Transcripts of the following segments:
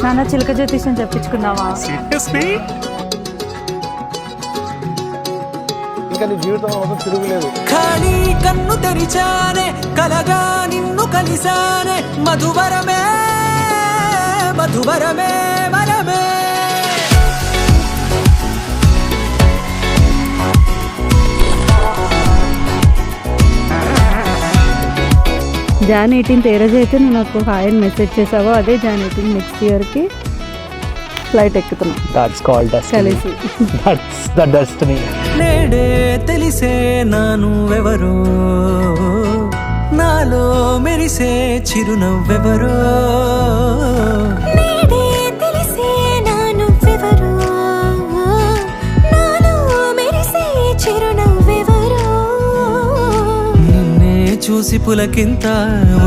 నాన్న చిలక జ్యోతిషం చెప్పించుకున్నావా? ఇంకా నీ జీవితంలో తిరుగులేదు. ఖాళీ కన్ను తెరిచానే కలగా నిన్ను కలిసానే మధువరమే మధువరమే వరమే. Jan 18th ఏ రోజు అయితే నువ్వు నాకు హాయ్ అని మెసేజ్ చేసావో అదే Jan 18 నెక్స్ట్ ఇయర్కి ఫ్లైట్ ఎక్కుతున్నాం. That's called destiny. కలిసి That's the destiny. నేడే తెలిసే నానువెవరో నాలో మెరిసే చిరునవ్వెవరో. నేడే తెలిసే నానువెవరో నాలో మెరిసే చిరునవ్వెవరో. నిన్నే చూసి పులకింత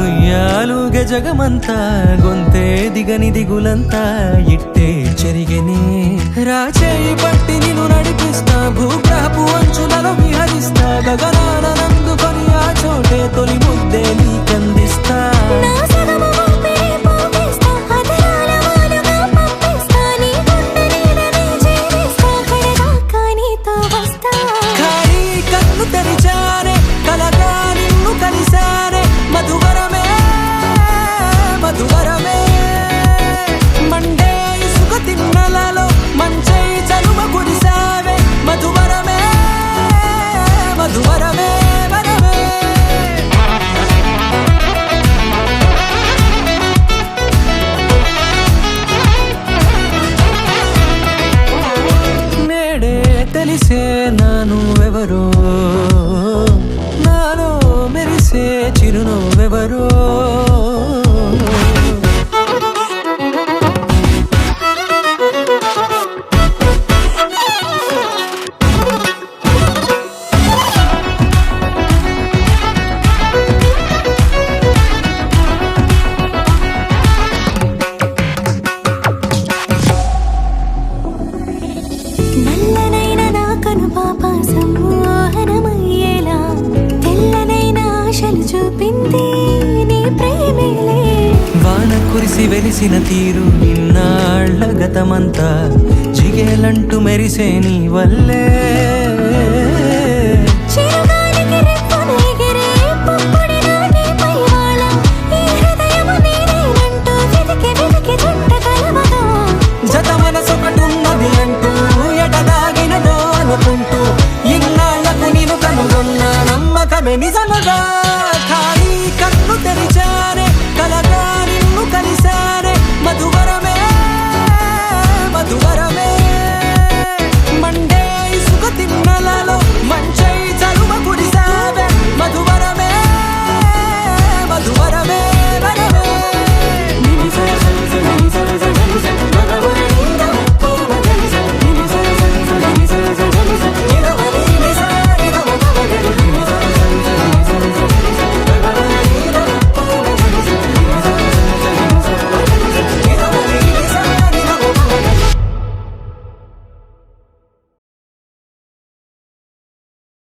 ఉయ్యాలు గజగమంతా గొంతే దిగని దిగులంతా ఇట్టే చెరిగెనే. రాచేయి పట్టి నిన్ను నడిపిస్తా భూగ్రహపు అంచులలో విహరిస్తా గగనాన నందుకొని ఆ చోటే తొలి ముద్దే నీకందిస్తా. నా సగము ఊపిరి పోగేస్తా అదరాల వాలుగా పంపిస్తా నీ గుండె నీడనే చేరిస్తా కడదాకా నీతో వస్తా. ఖాళీ కన్ను తెరిచానే కలగా నిన్ను కలిసానే మధువరమే మధువరమే. మండే ఇసుక తిన్నలలో మంచై చలువ కురిసావే మధువరమే మధువరమే వరమే. నేడే తెలిసే నానువెవరో నాలో మెరిసే చిరునవ్వెవరో. నల్లనైన నా కనుపాప సమ్మోహనమయ్యేలా తెల్లనైన ఆశలు చూపింది నీ ప్రేమేలే. వాన కురిసి వెలిసిన తీరు ఇన్నాళ్ల గతమంతా జిగేలంటూ మెరిసే నీ వల్లే.